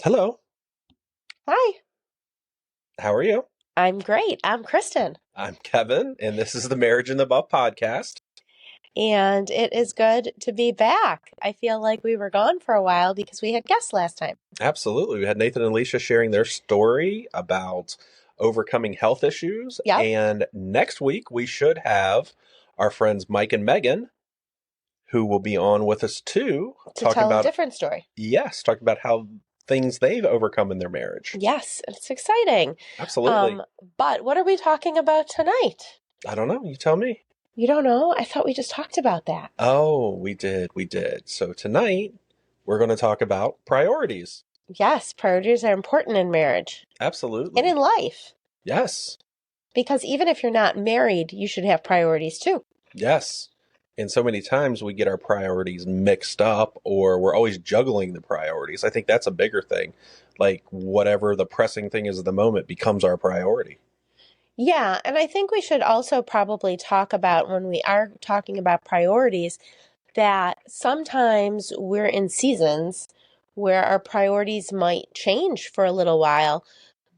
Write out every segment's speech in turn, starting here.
Hello, Hi, how are you? I'm great. I'm Kristen, I'm Kevin, and this is the Marriage in the Buff podcast. and it is good to be back. I feel like we were gone for a while because we had guests last time. Absolutely. We had Nathan and Alicia sharing their story about overcoming health issues. Yep, And next week, we should have our friends Mike and Megan, who will be on with us too, to talking tell a about, different story. talking about how things they've overcome in their marriage. Yes, it's exciting. Absolutely. Um, but what are we talking about tonight? I don't know. You tell me. You don't know? I thought we just talked about that. Oh, we did. We did. So tonight, we're going to talk about priorities. Yes, priorities are important in marriage and in Absolutely. life Yes. because even if you're not married, you should have priorities too. Yes. And so many times we get our priorities mixed up or we're always juggling the priorities. I think that's a bigger thing. Like whatever the pressing thing is at the moment becomes our priority. Yeah, and I think we should also probably talk about when we are talking about priorities that sometimes we're in seasons where our priorities might change for a little while,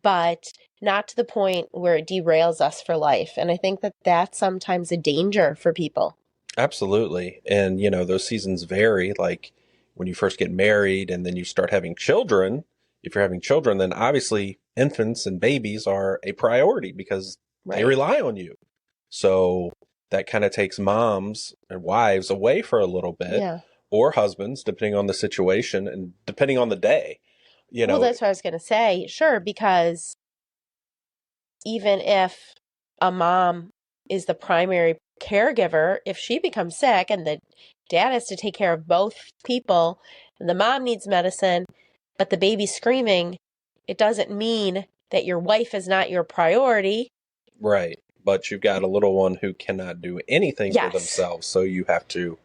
but not to the point where it derails us for life. And I think that that's sometimes a danger for people. Absolutely. And, those seasons vary. Like when you first get married and then you start having children, if you're having children, then obviously infants and babies are a priority because they Right. rely on you. So that kind of takes moms and wives away for a little bit, Yeah. or husbands, depending on the situation and depending on the day. You Well, know, that's what I was going to say. Sure, because even if a mom is the primary caregiver, if she becomes sick and the dad has to take care of both people, and the mom needs medicine, but the baby's screaming, it doesn't mean that your wife is not your priority. right. But you've got a little one who cannot do anything for Yes, themselves. So you have to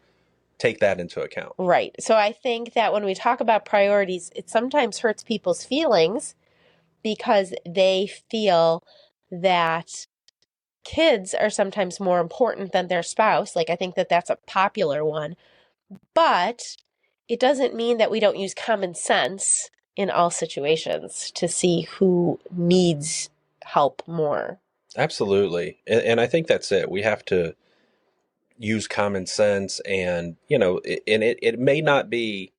take that into account. right. So I think that when we talk about priorities, it sometimes hurts people's feelings because they feel that kids are sometimes more important than their spouse. Like, I think that that's a popular one. But it doesn't mean that we don't use common sense in all situations to see who needs help more. Absolutely. And I think that's it. We have to use common sense and, it may not be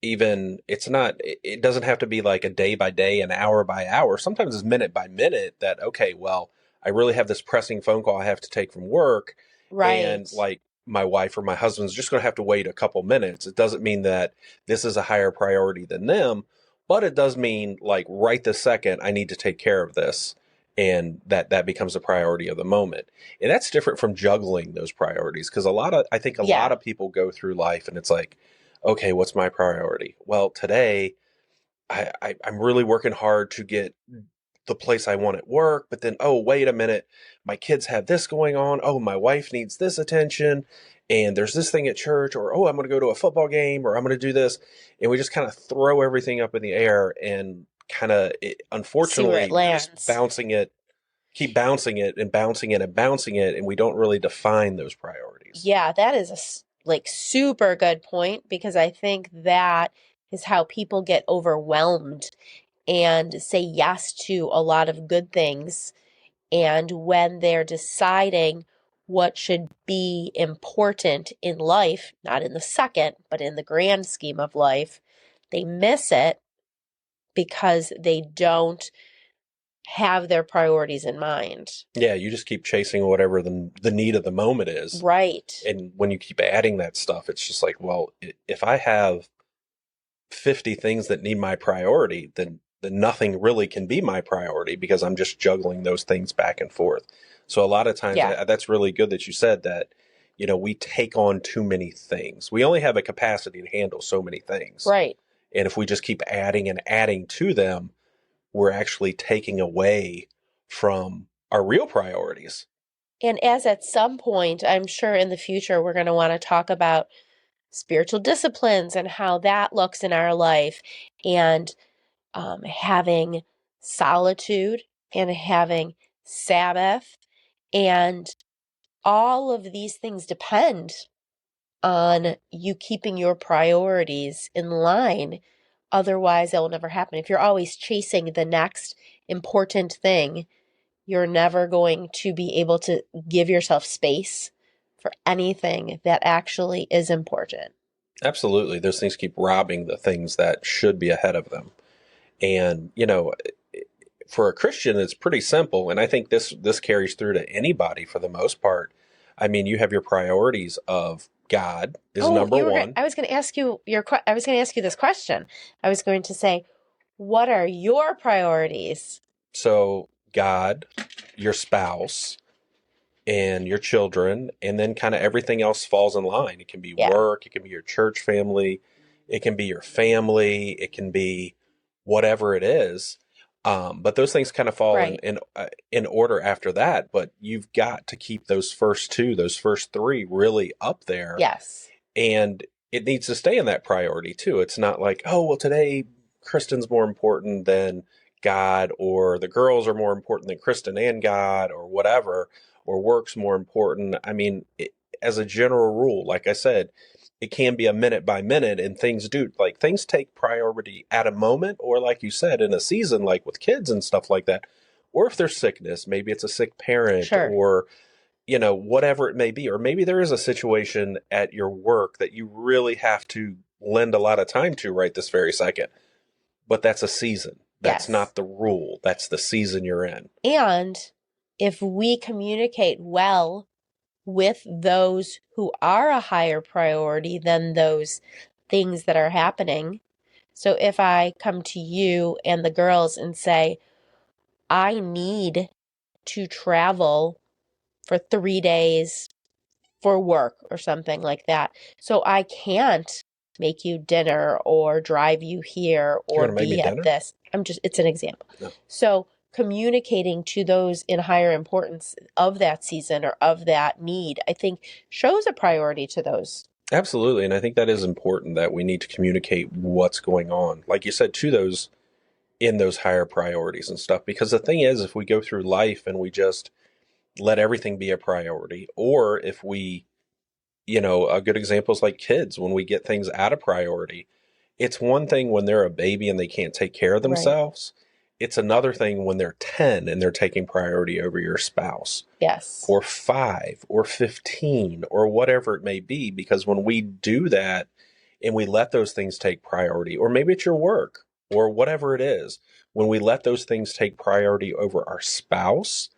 even it doesn't have to be like a day by day and hour by hour. Sometimes it's minute by minute that, okay, well, I really have this pressing phone call I have to take from work, and Right. like my wife or my husband's just going to have to wait a couple minutes. It doesn't mean that this is a higher priority than them, but it does mean like right this second I need to take care of this, and that becomes a priority of the moment. And that's different from juggling those priorities, because I think a lot Yeah. of people go through life and it's like, okay, what's my priority? Well, today I'm really working hard to get the place I want at work, but then, oh, wait a minute, my kids have this going on. Oh, my wife needs this attention. And there's this thing at church, or oh, I'm going to go to a football game, or I'm going to do this. And we just kind of throw everything up in the air and kind of, See where it unfortunately, we're just lands. bouncing it, keep bouncing it and bouncing it and bouncing it. And we don't really define those priorities. Yeah, that is like super good point because I think that is how people get overwhelmed and say yes to a lot of good things. And when they're deciding what should be important in life, not in the second, but in the grand scheme of life, they miss it because they don't have their priorities in mind. Yeah, you just keep chasing whatever the need of the moment is. Right. And when you keep adding that stuff, it's just like, well, if I have 50 things that need my priority, then nothing really can be my priority because I'm just juggling those things back and forth. So a lot of times Yeah. that's really good that you said that, we take on too many things. We only have a capacity to handle so many things. Right. And if we just keep adding and adding to them, we're actually taking away from our real priorities. And as at some point, I'm sure in the future, we're going to want to talk about spiritual disciplines and how that looks in our life and having solitude and having Sabbath. And all of these things depend on you keeping your priorities in line Otherwise, that will never happen. If you're always chasing the next important thing, you're never going to be able to give yourself space for anything that actually is important. Absolutely. Those things keep robbing the things that should be ahead of them. And, you know, for a Christian, it's pretty simple. And I think this carries through to anybody for the most part. I mean, you have your priorities of God is number one. I was going to ask you I was going to ask you this question. I was going to say, what are your priorities? So God, your spouse, and your children, and then kind of everything else falls in line. It can be Yeah. work, it can be your church family, it can be your family, it can be whatever it is. But those things kind of fall Right. in order after that. But you've got to keep those first two, those first three, really up there, Yes. and it needs to stay in that priority too. It's not like, oh well, today Kristen's more important than God, or the girls are more important than Kristen and God, or whatever, or work's more important. I mean, as a general rule, like I said, it can be a minute by minute, and things do, like, things take priority at a moment, or like you said, in a season, like with kids and stuff like that. Or if there's sickness, maybe it's a sick parent, Sure. or whatever it may be. Or maybe there is a situation at your work that you really have to lend a lot of time to right this very second. But that's a season. That's Yes. not the rule. That's the season you're in. And if we communicate well with those who are a higher priority than those things that are happening. So if I come to you and the girls and say, I need to travel for 3 days for work or something like that, so I can't make you dinner or drive you here You're or going to make me be at dinner? this. It's an example. No. So communicating to those in higher importance of that season or of that need, I think shows a priority to those. Absolutely. And I think that is important, that we need to communicate what's going on, like you said, to those in those higher priorities and stuff. Because the thing is, if we go through life and we just let everything be a priority, or if we, a good example is like kids, when we get things out of priority, it's one thing when they're a baby and they can't take care of Right. themselves. It's another thing when they're 10 and they're taking priority over your spouse, Yes. or 5 or 15 or whatever it may be. Because when we do that and we let those things take priority, or maybe it's your work or whatever it is, when we let those things take priority over our spouse,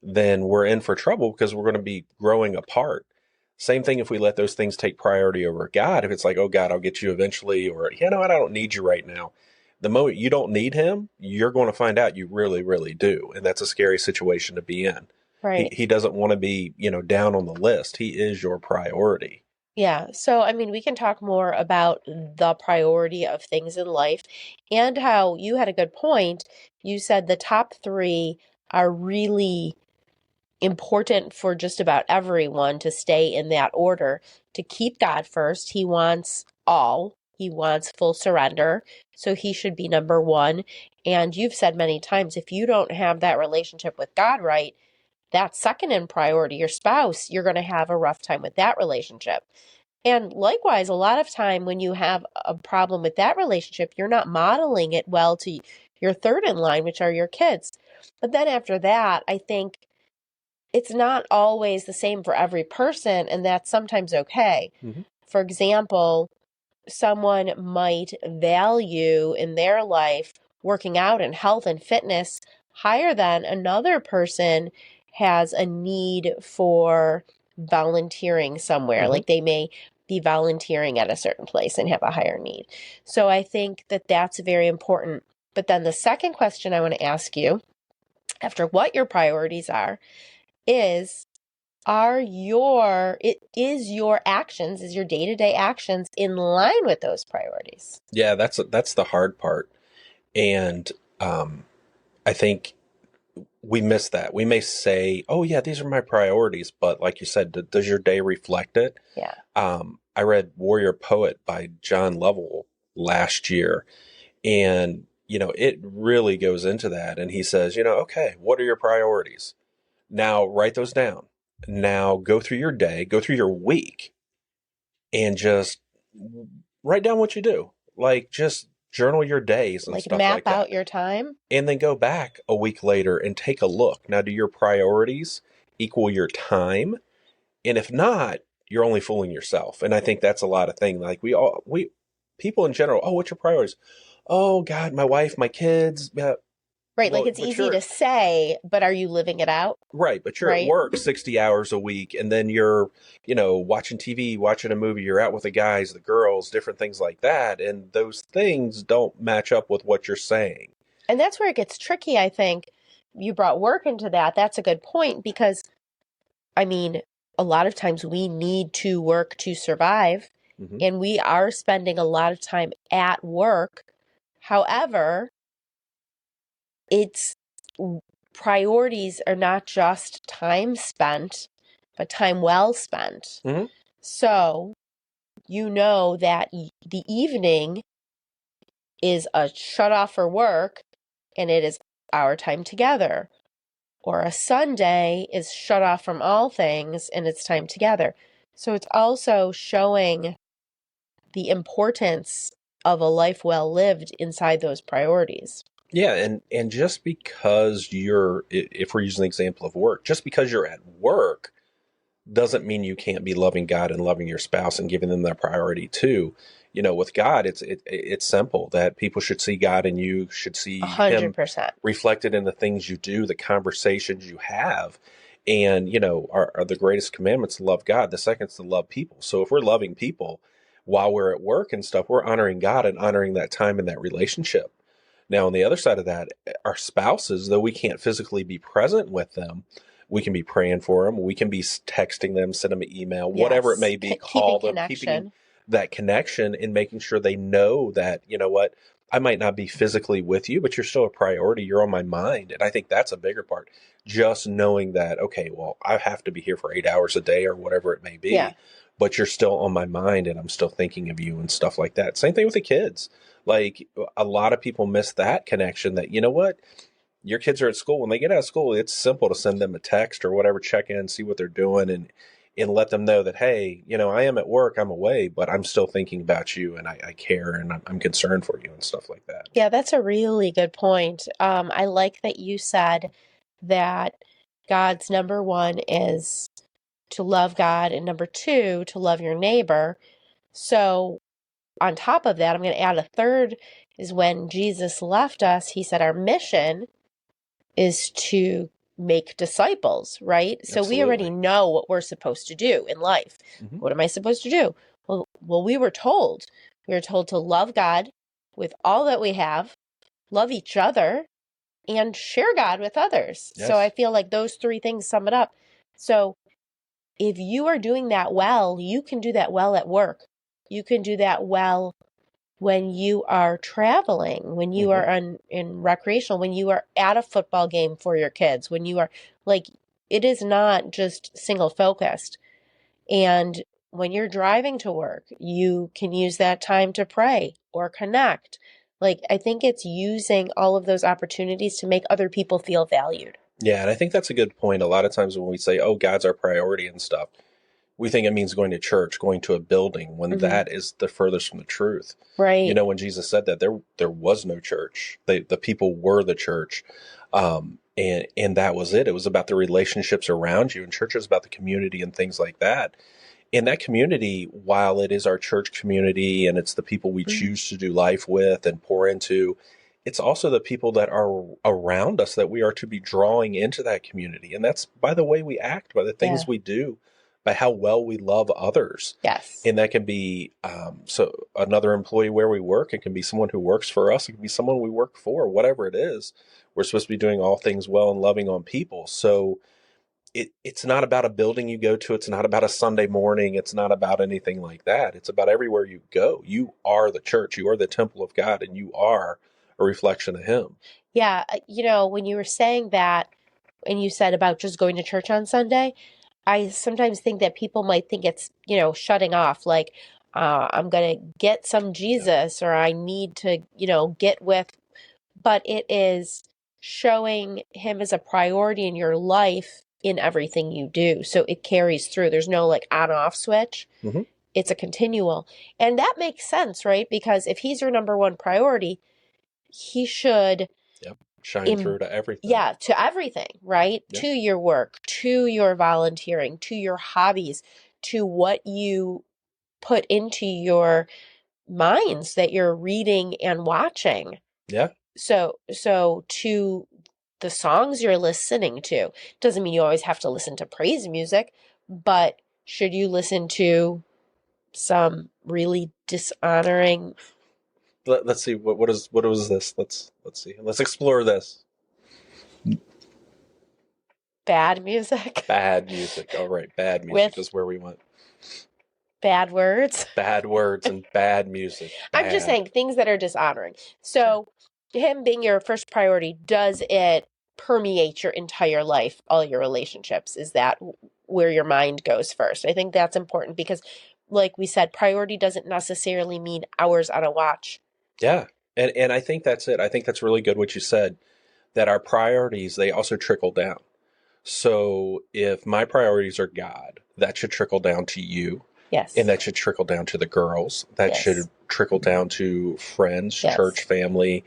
then we're in for trouble, because we're going to be growing apart. Same thing if we let those things take priority over God. If it's like, oh, God, I'll get you eventually, or, you know what, I don't need you right now. The moment you don't need him, you're going to find out you really, really do. And that's a scary situation to be in. Right. He doesn't want to be, down on the list. He is your priority. Yeah. So, I mean, we can talk more about the priority of things in life and how you had a good point. You said the top three are really important for just about everyone to stay in that order. To keep God first, he wants all, he wants full surrender. So he should be number one. And you've said many times, if you don't have that relationship with God right, that's second in priority. Your spouse, you're going to have a rough time with that relationship. And likewise, a lot of time when you have a problem with that relationship, you're not modeling it well to your third in line, which are your kids. But then after that, I think it's not always the same for every person, and that's sometimes okay. Mm-hmm. For example, someone might value in their life working out and health and fitness higher than another person has a need for volunteering somewhere. Mm-hmm. Like they may be volunteering at a certain place and have a higher need. So I think that that's very important. But then the second question I want to ask you, after what your priorities are is your actions, is your day-to-day actions in line with those priorities? Yeah, that's the hard part. And I think we miss that. We may say, oh yeah, these are my priorities, but like you said, does your day reflect it? Yeah. I read Warrior Poet by John Lovell last year, and it really goes into that. And he says, okay, what are your priorities? Now write those down. Now go through your day, go through your week, and just write down what you do. Like, just Journal your days and Like stuff map like that. out your time. And then go back a week later and take a look. Now, do your priorities equal your time? And if not, you're only fooling yourself. And I think that's a lot of things. Like people in general, oh, what's your priorities? Oh God, my wife, my kids. Yeah. Right, like Well, it's easy to say, but are you living it out? right, but you're at Right? work 60 hours a week, and then you're, watching TV, watching a movie, you're out with the guys, the girls, different things like that. And those things don't match up with what you're saying. And that's where it gets tricky, I think. You brought work into that. That's a good point because, I mean, a lot of times we need to work to survive, Hmm. and we are spending a lot of time at work. However, it's priorities are not just time spent, but time well spent. Hmm. So, you know that the evening is a shut off for work and it is our time together. Or a Sunday is shut off from all things and it's time together. So it's also showing the importance of a life well lived inside those priorities. Yeah, and just because if we're using the example of work, just because you're at work doesn't mean you can't be loving God and loving your spouse and giving them their priority too. With God, it's simple that people should see God and you should see Him 100%. reflected in the things you do, the conversations you have. And are the greatest commandments to love God. The second is to love people. So if we're loving people while we're at work and stuff, we're honoring God and honoring that time and that relationship. Now, on the other side of that, our spouses, though we can't physically be present with them, we can be praying for them. We can be texting them, send them an email, whatever it Yes. may be, Keeping call them, keeping connection. that connection and making sure they know that, you know what, I might not be physically with you, but you're still a priority. You're on my mind. And I think that's a bigger part. Just knowing that, okay, well, I have to be here for 8 hours a day or whatever it may be, Yeah. but you're still on my mind and I'm still thinking of you and stuff like that. Same thing with the kids. Like a lot of people miss that connection that, you know what, your kids are at school. When they get out of school, it's simple to send them a text or whatever, check in, see what they're doing, and let them know that, hey, I am at work, I'm away, but I'm still thinking about you and I care and I'm concerned for you and stuff like that. Yeah, that's a really good point. I like that you said that God's number one is to love God, and number two, to love your neighbor. So, on top of that, I'm going to add a third is when Jesus left us, he said our mission is to make disciples, right? So we already Absolutely. know what we're supposed to do in life. Hmm. What am I supposed to do? Well, we were told. We were told to love God with all that we have, love each other, and share God with others. So I Yes. feel like those three things sum it up. So if you are doing that well, you can do that well at work. You can do that well when you are traveling, when you Hmm. are in recreational, when you are at a football game for your kids, when you are like, it is not just single focused. And when you're driving to work, you can use that time to pray or connect. Like, I think it's using all of those opportunities to make other people feel valued. Yeah, and I think that's a good point. A lot of times when we say, oh, God's our priority and stuff, we think it means going to church, going to a building, when Hmm. that is the furthest from the truth. Right. When Jesus said that, there was no church. The people were the church, and that was it. It was about the relationships around you, and church is about the community and things like that. And that community, while it is our church community and it's the people we Mhm. choose to do life with and pour into, it's also the people that are around us that we are to be drawing into that community. And that's by the way we act, by the Yeah. things we do, by how well we love others. Yes. And that can be so another employee where we work. It can be someone who works for us. It can be someone we work for, whatever it is. We're supposed to be doing all things well and loving on people. So it's not about a building you go to. It's not about a Sunday morning. It's not about anything like that. It's about everywhere you go. You are the church. You are the temple of God, and you are a reflection of Him. Yeah. When you were saying that and you said about just going to church on Sunday, I sometimes think that people might think it's, shutting off, like, I'm going to get some Yeah. Jesus or I need to, get with, but it is showing him as a priority in your life in everything you do. So it carries through. There's no like on off switch. Hmm. it's a continual. And that makes sense, right? Because if he's your number one priority, he should Yep. Shine through to everything. yeah, to everything, right? Yeah. To your work, to your volunteering, to your hobbies, to what you put into your minds that you're reading and watching. Yeah. So to the songs you're listening to. Doesn't mean you always have to listen to praise music, but should you listen to some really dishonoring Let's see what was this? Let's see. Let's explore this. bad music Bad music. All right, bad music with is where we went. bad words? Bad words and bad music. I'm just Bad. saying things that are dishonoring. So him being your first priority, does it permeate your entire life, all your relationships? Is that where your mind goes first? I think that's important because, like we said, priority doesn't necessarily mean hours on a watch. Yeah. And I think that's it. I think that's really good what you said, that our priorities, they also trickle down. So if my priorities are God, that should trickle down to you. Yes. And that should trickle down to the girls. That Yes. should trickle down to friends, Yes. church, family,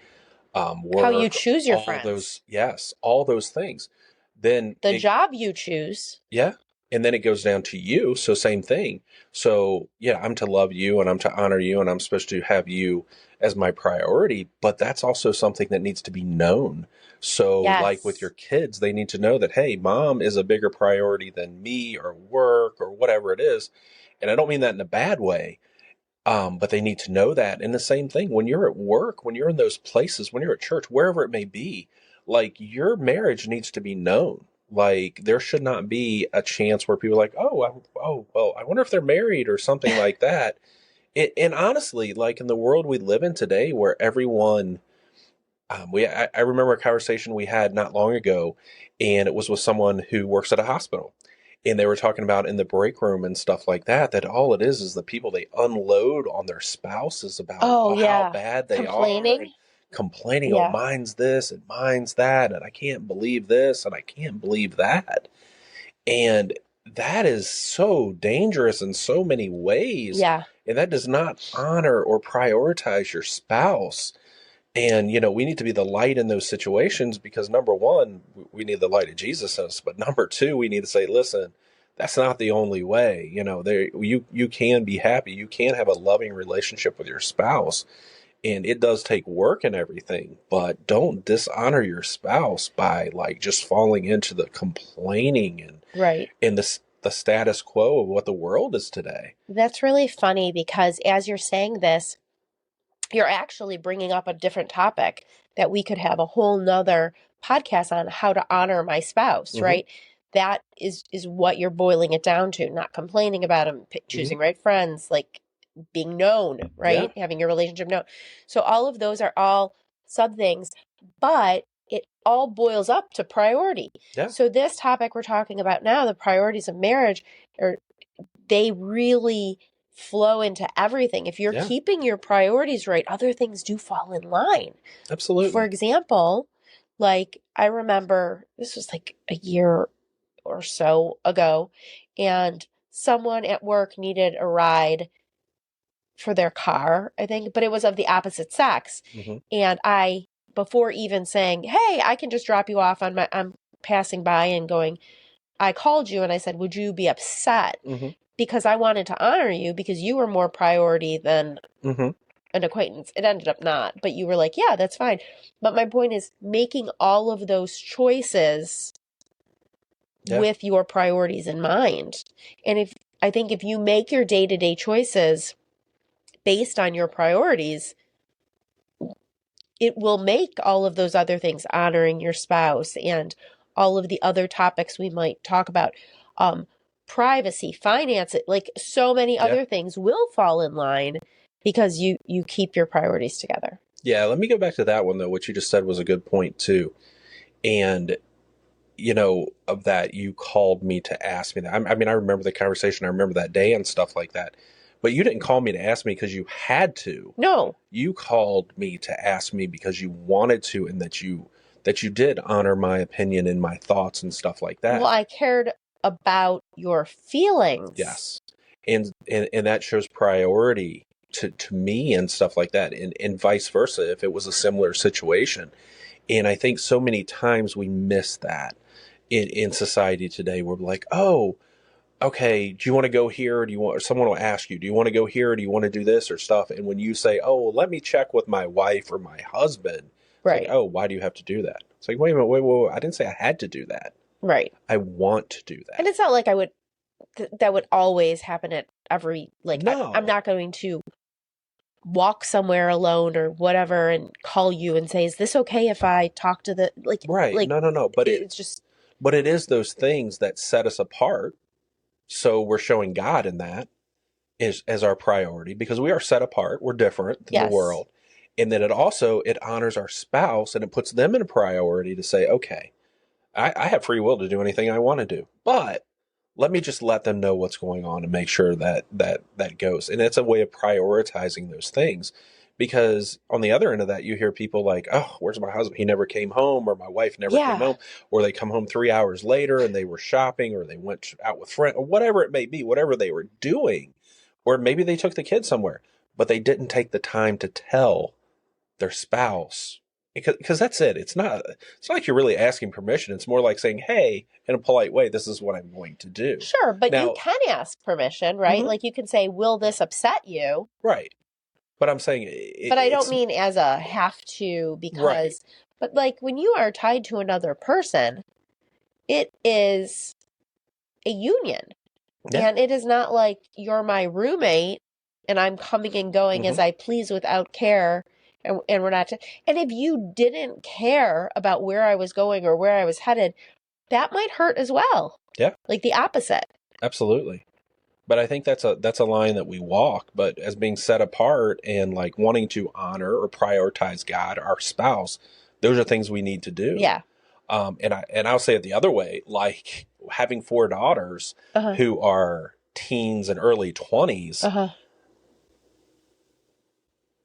work. How you choose your all friends. Those, yes, all those things. Then the job you choose. Yeah. And then it goes down to you. So same thing. So yeah, I'm to love you and I'm to honor you and I'm supposed to have you as my priority, but that's also something that needs to be known. So Yes. like with your kids, they need to know that, hey, mom is a bigger priority than me or work or whatever it is. And I don't mean that in a bad way. But they need to know that. And the same thing when you're at work, when you're in those places, when you're at church, wherever it may be, like your marriage needs to be known. Like there should not be a chance where people are like, well, I wonder if they're married or something like that. And honestly, like in the world we live in today, where everyone, I remember a conversation we had not long ago, and it was with someone who works at a hospital, and they were talking about in the break room and stuff like that, that all it is the people they unload on their spouses about how bad they complaining. are. And complaining, Yeah. oh, mine's this and mine's that, and I can't believe this and I can't believe that. And that is so dangerous in so many ways. Yeah. And that does not honor or prioritize your spouse. And, we need to be the light in those situations because number one, we need the light of Jesus in us. But number two, we need to say, listen, that's not the only way. You can be happy. You can have a loving relationship with your spouse. And it does take work and everything, but don't dishonor your spouse by like just falling into the complaining and Right. in the status quo of what the world is today. That's really funny because as you're saying this, you're actually bringing up a different topic that we could have a whole nother podcast on, how to honor my spouse, Mhm. right? That is what you're boiling it down to, not complaining about them, choosing right friends, like being known, right? Having your relationship known. So all of those are all sub things, but it all boils up to priority. Yeah. So this topic we're talking about now, the priorities of marriage, they really flow into everything. If you're keeping your priorities right, other things do fall in line. Absolutely. For example, like I remember this was like a year or so ago, and someone at work needed a ride for their car, I think, but it was of the opposite sex. Mm-hmm. And I, before even saying, hey, I can just drop you off I'm passing by and going, I called you and I said, would you be upset? Mm-hmm. Because I wanted to honor you because you were more priority than Mm-hmm. an acquaintance. It ended up not, but you were like, yeah, that's fine. But my point is making all of those choices with your priorities in mind. And I think if you make your day-to-day choices based on your priorities, it will make all of those other things, honoring your spouse and all of the other topics we might talk about, privacy, finance, like so many other things will fall in line because you keep your priorities together. Yeah, let me go back to that one, though. What you just said was a good point, too. And, of that, you called me to ask me that. I mean, I remember the conversation. I remember that day and stuff like that. But you didn't call me to ask me because you had to. No. You called me to ask me because you wanted to and that you did honor my opinion and my thoughts and stuff like that. Well, I cared about your feelings. Yes. And that shows priority to me and stuff like that, and vice versa if it was a similar situation. And I think so many times we miss that in society today. We're like, oh, okay, do you want to go here, or do you want, or someone will ask you, do you want to go here, or do you want to do this or stuff? And when you say, oh, well, let me check with my wife or my husband, it's like, Right. oh, why do you have to do that? It's like, wait a minute, wait, I didn't say I had to do that. Right. I want to do And that. it's not like that would always happen at every, like, I'm No, not going to walk somewhere alone or whatever and call you and say, is this okay if I talk to the, right, like, no, it's just, but it is those things that set us apart. So we're showing God in that is as our priority because we are set apart. We're different than the yes. world. And then it honors our spouse and it puts them in a priority to say, okay, I have free will to do anything I want to do, but let me just let them know what's going on and make sure that goes. And it's a way of prioritizing those things. Because on the other end of that, you hear people like, oh, where's my husband? He never came home, or my wife never came Yeah. home, or they come home 3 hours later and they were shopping, or they went out with friends, or whatever it may be, whatever they were doing. Or maybe they took the kids somewhere, but they didn't take the time to tell their spouse. Because that's it. It's not like you're really asking permission. It's more like saying, hey, in a polite way, this is what I'm going to do. Sure. But you Now, can ask permission, right? mhm, Like you can say, will this upset you? right. But I'm saying But I don't it's mean as a have to right. because, but like when you are tied to another person, it is a union. Yeah. And it is not like you're my roommate and I'm coming and going as Hmm. I please without care. And we're not, and if you didn't care about where I was going or where I was headed, that might hurt as well. Yeah, Like the opposite. absolutely. But I think that's a line that we walk. But as being set apart and like wanting to honor or prioritize God, our spouse, those are things we need to do. Yeah. And I'll say it the other way, like having four daughters Uh-huh. who are teens and early 20s, Uh-huh.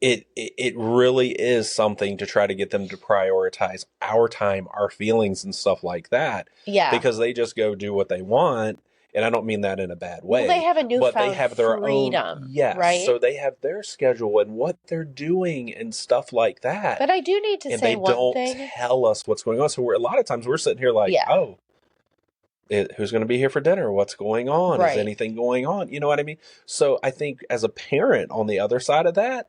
it really is something to try to get them to prioritize our time, our feelings and stuff like that, Yeah. because they just go do what they want. And I don't mean that in a bad Well, they way, have a but they newfound have their own, freedom, yes. right? So they have their schedule and what they're doing and stuff like that. But I do need to And say they one don't thing. tell us what's going on. So a lot of times we're sitting here like, Yeah. oh, who's going to be here for dinner? What's going on? Is Right. anything going on? You know what I mean? So I think as a parent on the other side of that,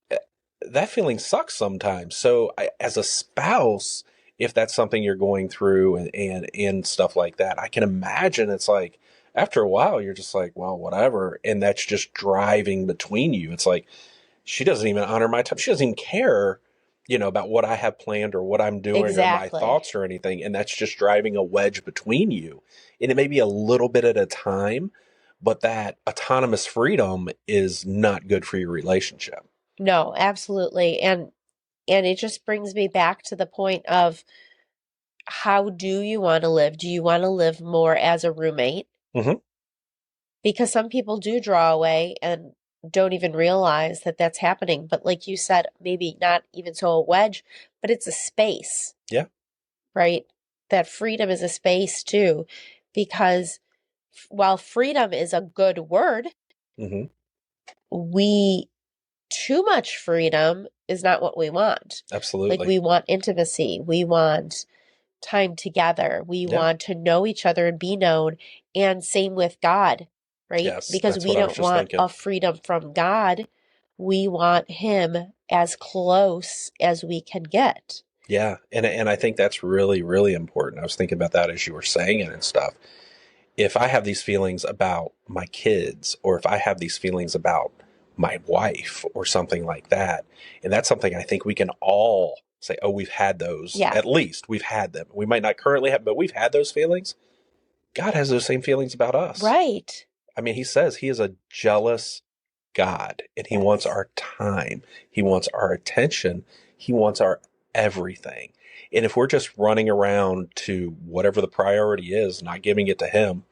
eh, that feeling sucks sometimes. So as a spouse, if that's something you're going through and stuff like that, I can imagine it's like after a while you're just like, well, whatever, and that's just driving between you. It's like she doesn't even honor my time. She doesn't even care, about what I have planned or what I'm doing or my Exactly. thoughts or anything. And that's just driving a wedge between you. And it may be a little bit at a time, but that autonomous freedom is not good for your relationship. No, absolutely. And it just brings me back to the point of how do you want to live? Do you want to live more as a roommate? Hmm. Because some people do draw away and don't even realize that that's happening. But like you said, maybe not even so a wedge, but it's a space, Yeah. right? That freedom is a space too, because while freedom is a good word, Hmm. we too much freedom is not what we want. Like Absolutely. we want intimacy, we want time together, we Yeah. want to know each other and be known. And same with God, right? Yes. Because That's we what I was don't just want thinking. a freedom from God. We want Him as close as we can get. Yeah. And I think that's really, really important. I was thinking about that as you were saying it and stuff. If I have these feelings about my kids, or if I have these feelings about my wife or something like that, and that's something I think we can all say, oh, we've had those. Yeah, At least we've had them. We might not currently have, but we've had those feelings. God has those same feelings about us. right. I mean, he says he is a jealous God and he wants Yes. our time. He wants our attention. He wants our everything. And if we're just running around to whatever the priority is, not giving it to him,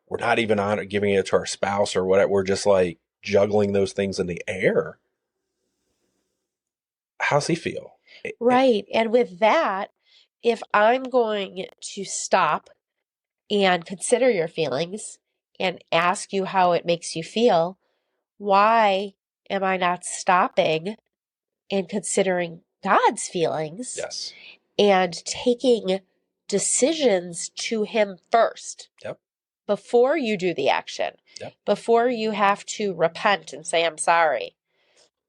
we're not even on giving it to our spouse or whatever. We're just like juggling those things in the air. How's he feel? Right. And with that, if I'm going to stop and consider your feelings and ask you how it makes you feel, why am I not stopping and considering God's feelings Yes. and taking decisions to Him first? Yep. Before you do the action, Yep. before you have to repent and say, I'm sorry.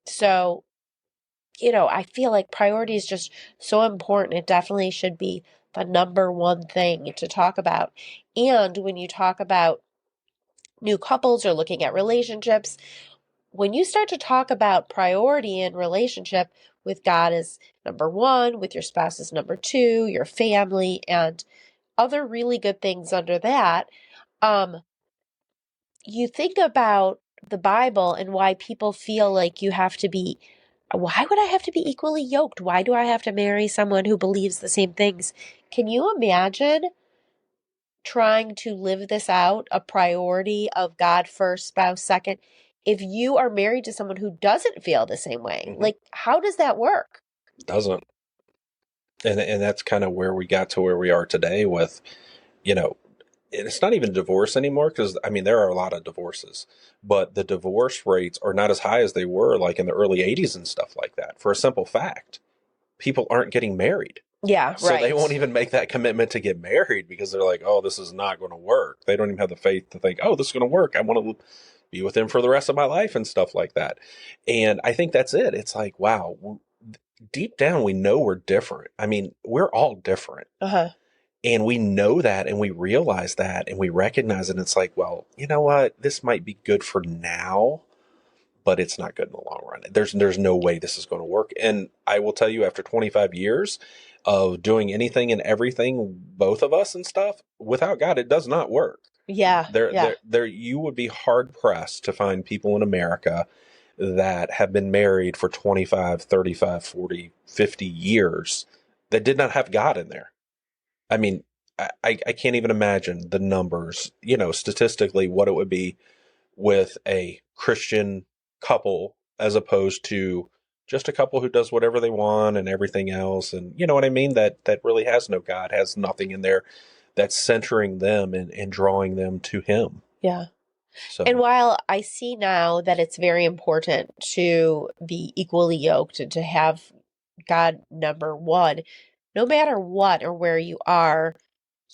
So, I feel like priority is just so important. It definitely should be the number one thing to talk about. And when you talk about new couples or looking at relationships, when you start to talk about priority in relationship with God as number one, with your spouse as number two, your family, and other really good things under that, you think about the Bible and why people feel like you have to be, why would I have to be equally yoked? Why do I have to marry someone who believes the same things? Can you imagine trying to live this out, a priority of God first, spouse second, if you are married to someone who doesn't feel the same way? Mhm. Like, how does that work? Doesn't. And that's kind of where we got to where we are today with, you know, and it's not even divorce anymore because I mean there are a lot of divorces, but the divorce rates are not as high as they were like in the early 80s and stuff like that for a simple fact. People aren't getting married. Yeah, So they right. won't even make that commitment to get married because they're like, oh, this is not going to work. They don't even have the faith to think, oh, this is going to work. I want to be with him for the rest of my life and stuff like that. And I think that's it. It's like, wow, deep down, we know we're different. I mean, we're all different. Uh-huh. And we know that and we realize that and we recognize it. And it's like, well, you know what? This might be good for now, but it's not good in the long run. There's no way this is going to work. And I will tell you, after 25 years of doing anything and everything, both of us and stuff, without God, it does not work. Yeah. You would be hard pressed to find people in America that have been married for 25, 35, 40, 50 years that did not have God in there. I mean, I can't even imagine the numbers, statistically, what it would be with a Christian couple as opposed to just a couple who does whatever they want and everything else. And you know what I mean? That really has no God, has nothing in there that's centering them and drawing them to Him. Yeah. So, And while I see now that it's very important to be equally yoked and to have God number one, no matter what or where you are,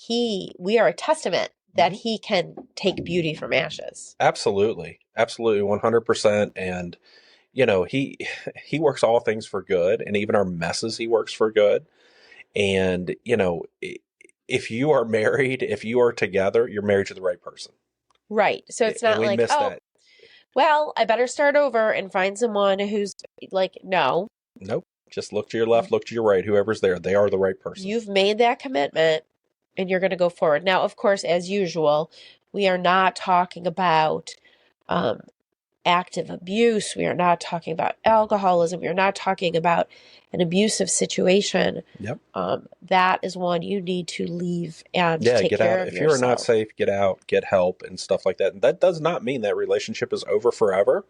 we are a testament that Mhm. He can take beauty from ashes. Absolutely. Absolutely. 100%. And, he works all things for good, and even our messes, He works for good. And, if you are married, if you are together, you're married to the right person. Right. So it's And not we like, miss oh, that. well, I better start over and find someone who's like, no, Nope. Just look to your left, look to your right, whoever's there. They are the right person. you've made that commitment and you're going to go forward. Now, of course, as usual, we are not talking about um, active abuse. We are not talking about alcoholism. We are not talking about an abusive situation. Yep. That is one you need to leave and Yeah, take get care out. of If you are not yourself. safe, get out, get help and stuff like that. And that does not mean that relationship is over forever.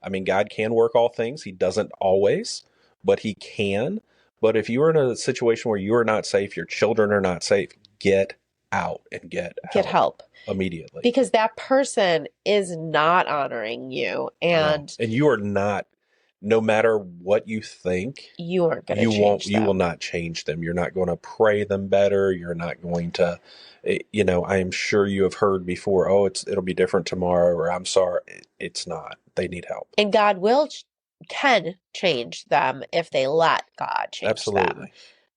I mean, God can work all things. He doesn't always, but He can. But if you are in a situation where you are not safe, your children are not safe, get out and get help immediately. Because that person is not honoring you, and No. And you are not, no matter what you think, you aren't going to you won't, change you will them. not change them. You're not going to pray them better. You're not going to, I am sure you have heard before, oh, it'll be different tomorrow, or I'm sorry. It's not. They need help. And God can change them if they let God change them. Absolutely.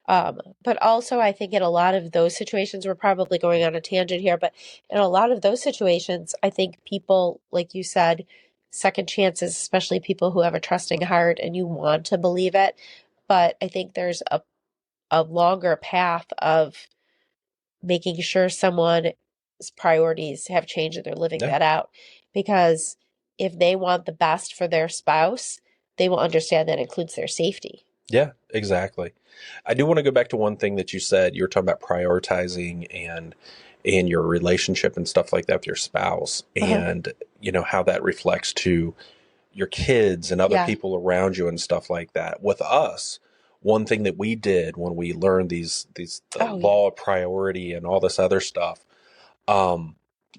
But also, I think in a lot of those situations, we're probably going on a tangent here, but in a lot of those situations, I think people, like you said, second chances, especially people who have a trusting heart and you want to believe it. But I think there's a longer path of making sure someone's priorities have changed and they're living Yeah. that out. Because if they want the best for their spouse, they will understand that includes their safety. Yeah, exactly. I do want to go back to one thing that you said. You were talking about prioritizing and your relationship and stuff like that with your spouse, and how that reflects to your kids and other people around you and stuff like that. With us, one thing that we did when we learned the law of priority and all this other stuff,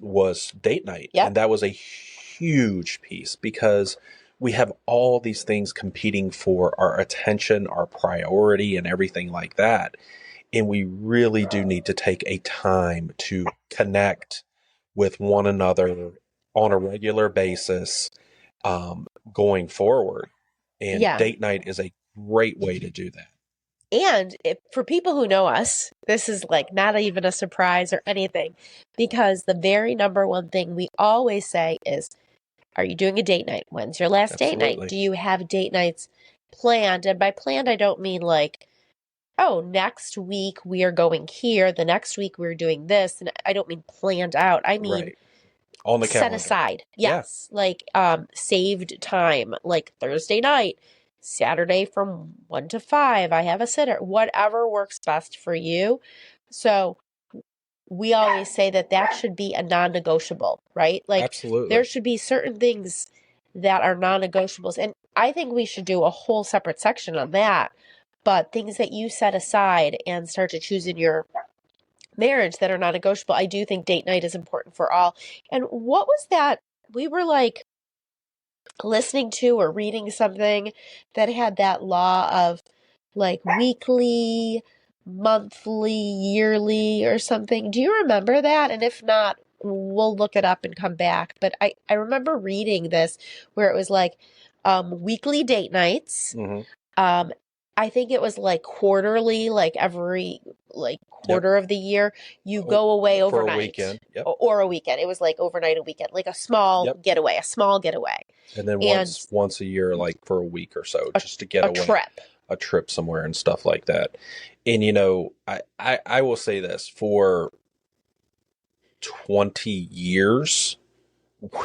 was date night. Yep. And that was a huge piece because we have all these things competing for our attention, our priority, and everything like that. And we really do need to take a time to connect with one another on a regular basis, going forward. And Yeah. date night is a great way to do that. And for people who know us, this is like not even a surprise or anything, because the very number one thing we always say is, are you doing a date night? When's your last date night? Absolutely. Do you have date nights planned? And by planned, I don't mean like, oh, next week we are going here, the next week we're doing this. And I don't mean planned out. I mean Right. On the set calendar. aside. Yeah. Yes. Like saved time, like Thursday night, Saturday from 1 to 5, I have a sitter, whatever works best for you. So we always say that that should be a non-negotiable, right? Like Absolutely. there should be certain things that are non-negotiables. And I think we should do a whole separate section on that. But things that you set aside and start to choose in your marriage that are non-negotiable, I do think date night is important for all. And what was that? We were like listening to or reading something that had that law of like weekly, monthly, yearly, or something. Do you remember that? And if not, we'll look it up and come back. But I remember reading this where it was like weekly date nights. Mm-hmm. I think it was like quarterly, like every like quarter of the year, you go away For a overnight. weekend. Yep. Or a weekend. It was like overnight, a weekend, like a small Yep. getaway, a small getaway. And then And once a year, like for a week or so, just to get a away, trip. a trip somewhere and stuff like that. And you know, I will say this, for 20 years,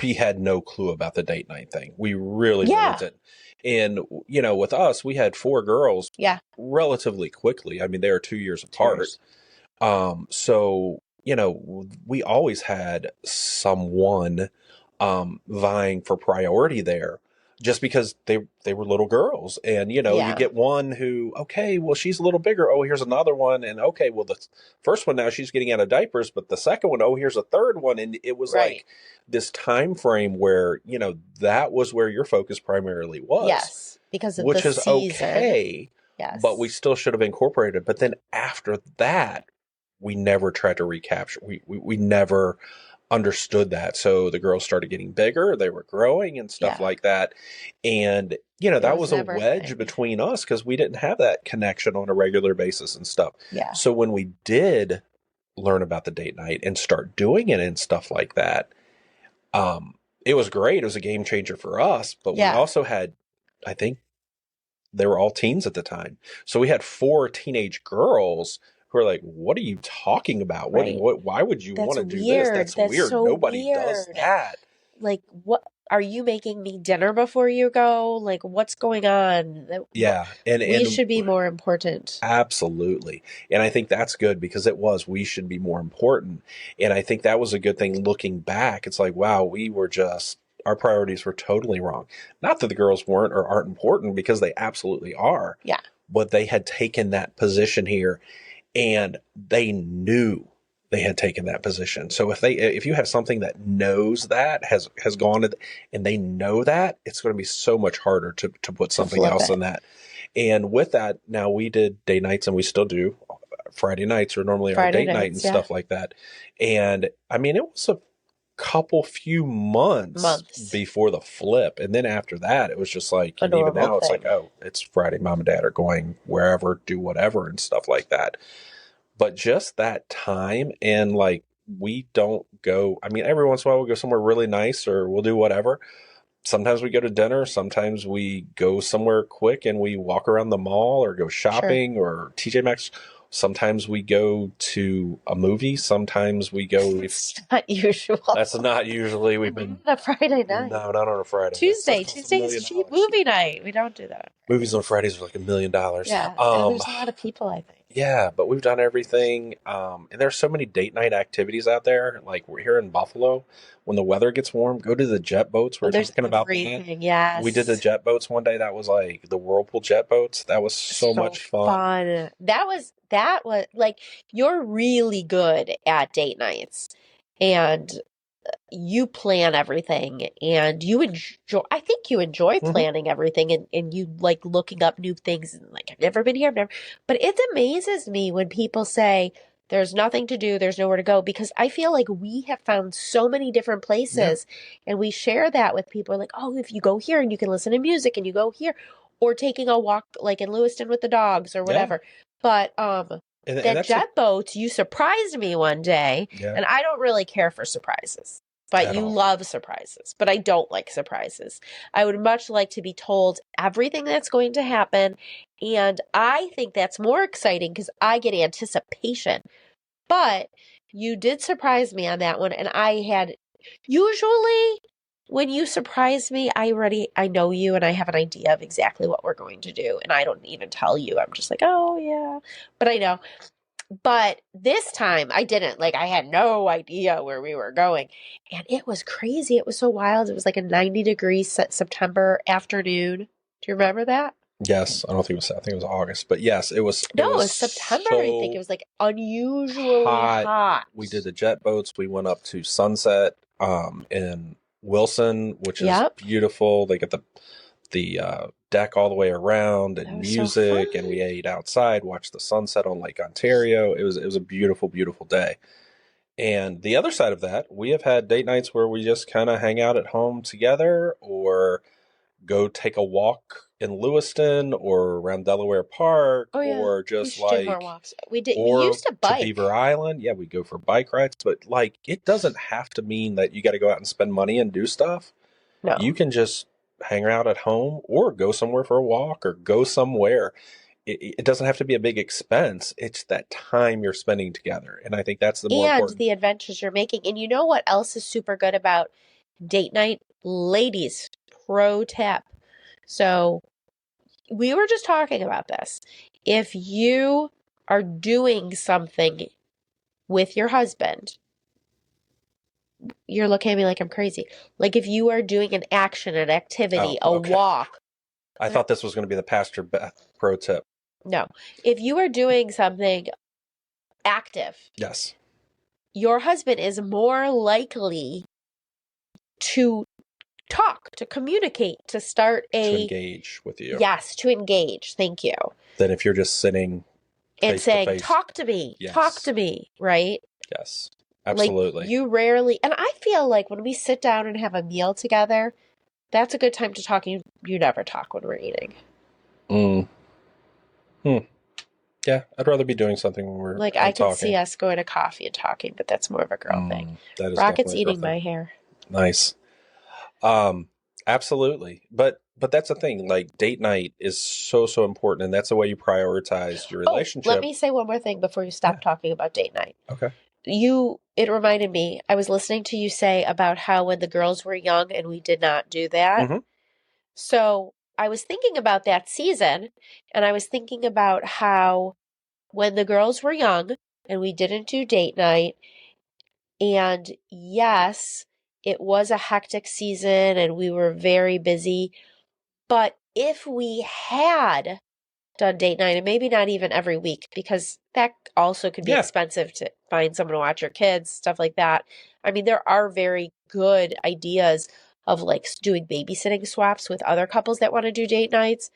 we had no clue about the date night thing. We really didn't. And you know, with us, we had 4 girls Yeah. relatively quickly. I mean, they are 2 years apart. So, you know, we always had someone vying for priority there, just because they were little girls. And you know, Yeah. you get one who, okay, well, she's a little bigger, oh, here's another one. And okay, well, the first one, now she's getting out of diapers, but the second one, oh, here's a third one. And it was Right. like this time frame where, you know, that was where your focus primarily was. Yes. Because of which the is season. okay, Yes. but we still should have incorporated. But then after that, we never tried to recapture. We never understood that. So the girls started getting bigger, they were growing and stuff Yeah. like that. And, you know, It that was was a never a wedge thing. between us because we didn't have that connection on a regular basis and stuff. Yeah. So when we did learn about the date night and start doing it and stuff like that, it was great. It was a game changer for us. But Yeah. we also had, I think they were all teens at the time. So we had 4 teenage girls who are like, what are you talking about? Right. why would you That's want to do this? weird. That's That's weird. so Nobody does weird. that. Like, what are you making me dinner before you go? Like, what's going on? Yeah. And We should be more important. absolutely. And I think that's good because we should be more important. And I think that was a good thing looking back. It's like, wow, our priorities were totally wrong. Not that the girls weren't or aren't important, because they absolutely are. Yeah. But they had taken that position here, and they knew they had taken that position. So if you have something that knows that has gone to, and they know that, it's going to be so much harder to put something flip else it. in that. And with that, now we did day nights, and we still do. Friday nights are normally our Friday date night and nights, yeah. stuff like that. And I mean, it was a few months before the flip. And then after that, it was just like, A and even normal now it's thing. like, oh, it's Friday, mom and dad are going wherever, do whatever and stuff like that. But just that time, and like, we don't go, I mean, every once in a while we'll go somewhere really nice or we'll do whatever. Sometimes we go to dinner. Sometimes we go somewhere quick and we walk around the mall or go shopping or TJ Maxx. Sometimes we go to a movie. Sometimes we go. It's not usual. That's not usually. We've been on a Friday night. No, not on a Friday. Tuesday. That's Tuesday's cheap $1 million. movie night. We don't do that. Movies on Fridays are like $1 million. Yeah. And there's a lot of people, I think. Yeah, but we've done everything. And there's so many date night activities out there. Like, we're here in Buffalo. When the weather gets warm, go to the jet boats. We're There's talking about that. everything. Yes. We did the jet boats one day. That was like the Whirlpool jet boats. That was so much fun. That was like, you're really good at date nights. And you plan everything and I think you enjoy Hmm. planning everything and you like looking up new things and like, I've never been here, but it amazes me when people say there's nothing to do, there's nowhere to go, because I feel like we have found so many different Yeah. places and we share that with people like, oh, if you go here and you can listen to music and you go here, or taking a walk like in Lewiston with the dogs or Yeah. whatever. But And that that's a, jet boat, you surprised me one day, yeah, and I don't really care for surprises. But at you all. love surprises, but I don't like surprises. I would much like to be told everything that's going to happen, and I think that's more exciting because I get anticipation. But you did surprise me on that one, and I had usually when you surprise me, I know you and I have an idea of exactly what we're going to do, and I don't even tell you. I'm just like, "Oh, yeah." But I know. But this time I didn't. Like I had no idea where we were going. And it was crazy. It was so wild. It was like a 90-degree September afternoon. Do you remember that? Yes, I don't think it was. I think it was August, but yes, it No, it was was September, I think. It so was like unusually hot. hot. We did the jet boats. We went up to Sunset in Wilson, which is Yep. beautiful. They got the deck all the way around That and was so music, and fun. we ate outside, watched the sunset on Lake Ontario. It was a beautiful, beautiful day. And the other side of that, we have had date nights where we just kind of hang out at home together, or go take a walk in Lewiston or around Delaware Park, Oh yeah. or We just should do more like, walks. We or used to to bike. Beaver Island. Yeah, we go for bike rides, but like, it doesn't have to mean that you got to go out and spend money and do stuff. No. You can just hang out at home or go somewhere for a walk or go somewhere. It doesn't have to be a big expense. It's that time you're spending together. And I think that's the more And important. the adventures you're making. And you know what else is super good about date night? Ladies, pro tip. So we were just talking about this. If you are doing something with your husband, you're looking at me like I'm crazy. Like if you are doing an action, an Oh, activity, a okay. walk. I thought this was going to be the Pastor Beth pro tip. No. If you are doing something active, Yes. your husband is more likely to talk, to communicate, to start To a engage with you. yes, to engage. Thank you. Than if you're just sitting And face to saying, face. talk to me, talk Yes. to me, right? Yes. Like Absolutely. you rarely, and I feel like when we sit down and have a meal together, that's a good time to talk. You never talk when we're eating. Mm. Hmm. Yeah, I'd rather be doing something when we're Like I could see talking. us going to coffee and talking, but that's more of a girl thing. That is Rocket's definitely a girl eating thing. my hair. Nice. Absolutely. But that's the thing. Like, date night is so, so important, and that's the way you prioritize your Oh, let relationship. me say one more thing before you stop Yeah. talking about date night. Okay. It reminded me, I was listening to you say about how when the girls were young and we did not do that. Mm-hmm. So I was thinking about that season, and I was thinking about how when the girls were young and we didn't do date night, and yes, it was a hectic season and we were very busy, but if we had done date night, and maybe not even every week, because that also could be Yeah. expensive to find someone to watch your kids, stuff like that. I mean, there are very good ideas of like doing babysitting swaps with other couples that want to do date nights,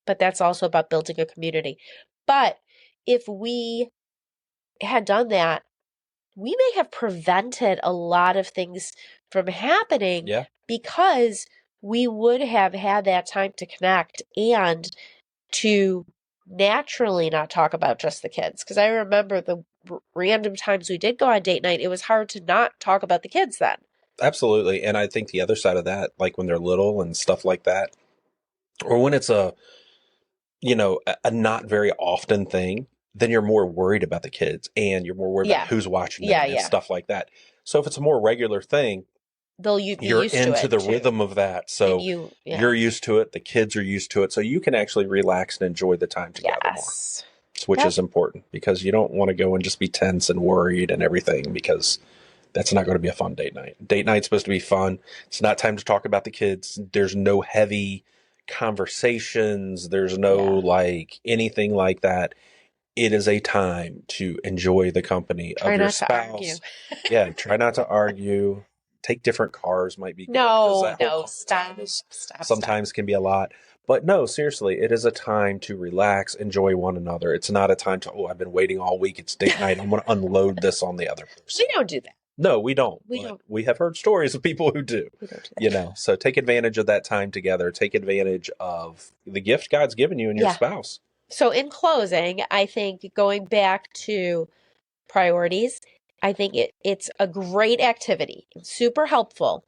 but that's also about building a community. But if we had done that, we may have prevented a lot of things from happening Yeah. because we would have had that time to connect and to naturally not talk about just the kids. Because I remember the random times we did go on date night, it was hard to not talk about the kids then. Absolutely. And I think the other side of that, like when they're little and stuff like that, or when it's a not very often thing, then you're more worried about the kids and you're more worried Yeah. about who's watching them Yeah, and yeah. stuff like that. So if it's a more regular thing, They'll be you're used to into it the too. rhythm of that. So you're used to it. The kids are used to it. So you can actually relax and enjoy the time together Yes. more, which is important because you don't want to go and just be tense and worried and everything, because that's not going to be a fun date night. Date night's supposed to be fun. It's not time to talk about the kids. There's no heavy conversations. There's no like anything like that. It is a time to enjoy the company Try of your not to argue. spouse. Yeah, try not to argue. take different cars might be good, because that whole No, car stop, time is stop, stop. sometimes can be a lot. But no, seriously, it is a time to relax, enjoy one another. It's not a time to, oh, I've been waiting all week. It's date night. I'm going to unload this on the other person. We don't do that. No, we don't. We But don't. we have heard stories of people who do. We don't do that. So take advantage of that time together. Take advantage of the gift God's given you and your Yeah. spouse. So in closing, I think going back to priorities, I think it's a great activity, super helpful.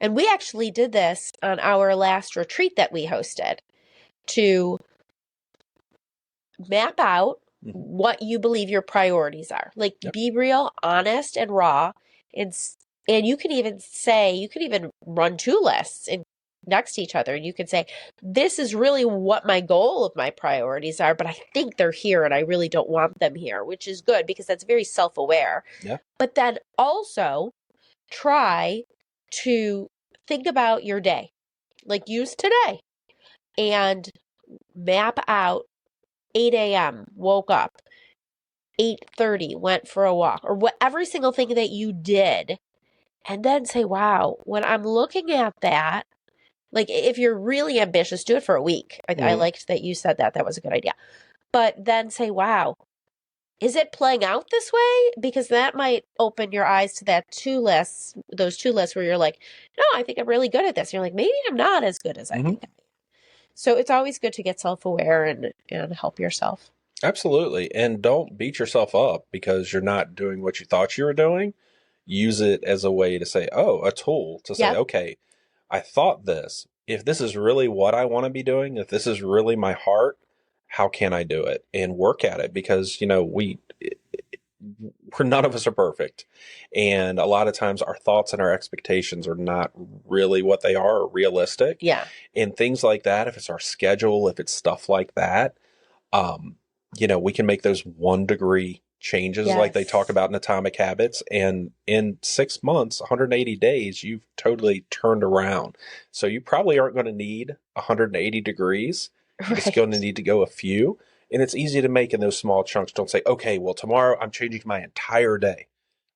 And we actually did this on our last retreat that we hosted to map out what you believe your priorities are. Like, Yep. be real, honest, and raw. And you can even run two lists next to each other. And you can say, this is really what my goal of my priorities are, but I think they're here and I really don't want them here, which is good because that's very self-aware. Yeah. But then also try to think about your day, like use today, and map out 8 a.m., woke up, 8:30, went for a walk, or every single thing that you did, and then say, wow, when I'm looking at that, like if you're really ambitious, do it for a week. I liked that you said that. That was a good idea. But then say, wow, is it playing out this way? Because that might open your eyes to those two lists where you're like, no, I think I'm really good at this. And you're like, maybe I'm not as good as I think I am. So it's always good to get self-aware and help yourself. Absolutely. And don't beat yourself up because you're not doing what you thought you were doing. Use it as a way to say, oh, a tool to say, okay, I thought this. If this is really what I want to be doing, if this is really my heart, how can I do it? And work at it, because, none of us are perfect. And a lot of times our thoughts and our expectations are not really what they are or realistic. Yeah. And things like that, if it's our schedule, if it's stuff like that, we can make those 1 degree changes like they talk about in Atomic Habits. And in 6 months, 180 days, you've totally turned around. So you probably aren't going to need 180 degrees. You're just going to need to go a few. And it's easy to make in those small chunks. Don't say, okay, well, tomorrow I'm changing my entire day.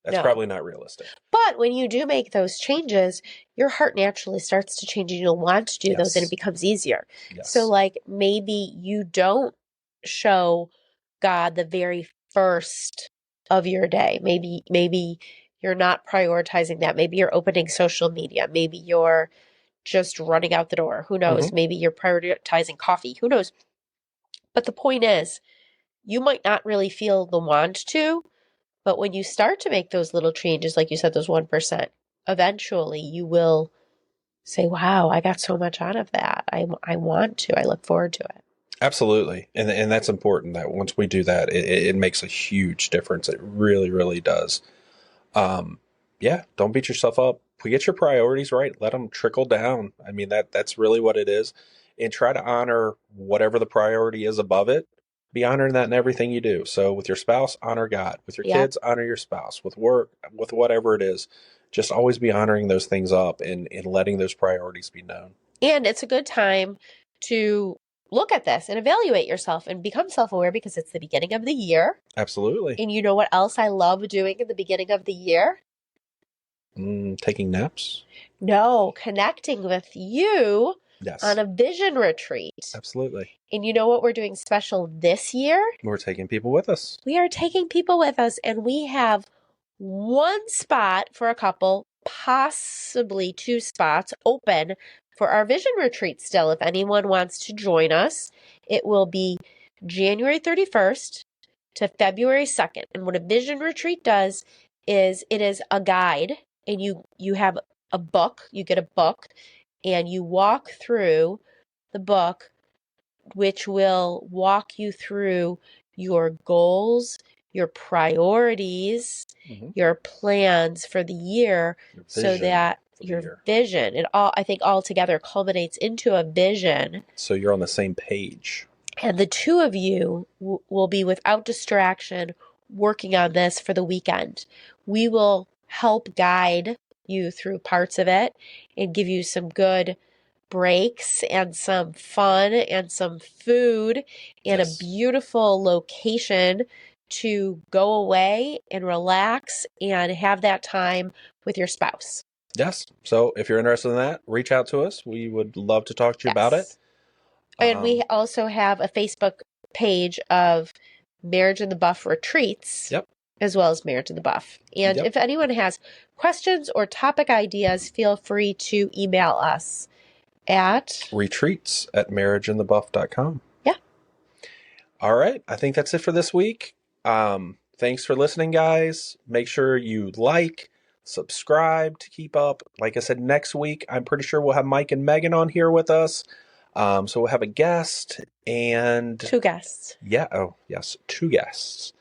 That's probably not realistic. But when you do make those changes, your heart naturally starts to change and you'll want to do those and it becomes easier. Yes. So like maybe you don't show God the very first of your day. Maybe you're not prioritizing that. Maybe you're opening social media. Maybe you're just running out the door. Who knows? Maybe you're prioritizing coffee. Who knows? But the point is, you might not really feel the want to, but when you start to make those little changes, like you said, those 1%, eventually you will say, wow, I got so much out of that. I want to. I look forward to it. Absolutely. And that's important, that once we do that, it makes a huge difference. It really, really does. Don't beat yourself up. If we get your priorities right, let them trickle down. I mean, that's really what it is. And try to honor whatever the priority is above it. Be honoring that in everything you do. So with your spouse, honor God. With your kids, honor your spouse. With work, with whatever it is, just always be honoring those things up and letting those priorities be known. And it's a good time to look at this and evaluate yourself and become self-aware because it's the beginning of the year. Absolutely. And you know what else I love doing in the beginning of the year? Taking naps? No, connecting with you. Yes. On a vision retreat. Absolutely. And you know what we're doing special this year? We're taking people with us. We are taking people with us, and we have 1 spot for a couple, possibly 2 spots open for our vision retreat still. If anyone wants to join us, it will be January 31st to February 2nd. And what a vision retreat does is it is a guide, and you have a book, you get a book, and you walk through the book, which will walk you through your goals, your priorities, your plans for the year, so that your vision, I think all together culminates into a vision. So you're on the same page. And the two of you will be without distraction working on this for the weekend. We will help guide you through parts of it and give you some good breaks and some fun and some food and a beautiful location to go away and relax and have that time with your spouse. Yes. So if you're interested in that, reach out to us. We would love to talk to you about it. Yes. And we also have a Facebook page of Marriage in the Buff retreats, Yep. as well as Marriage in the Buff. And Yep. if anyone has questions or topic ideas, feel free to email us at retreats@marriageinthebuff.com. Yeah. All right. I think that's it for this week. Thanks for listening, guys. Make sure you like, subscribe to keep up. Like I said, next week, I'm pretty sure we'll have Mike and Megan on here with us. So we'll have a guest and 2 guests. Yeah. Oh, yes. 2 guests.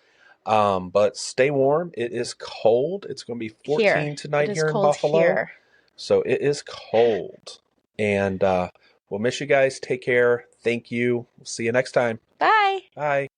But stay warm. It is cold. It's going to be 14 Here. tonight It is here in cold Buffalo. here. So it is cold. And we'll miss you guys. Take care. Thank you. We'll see you next time. Bye. Bye.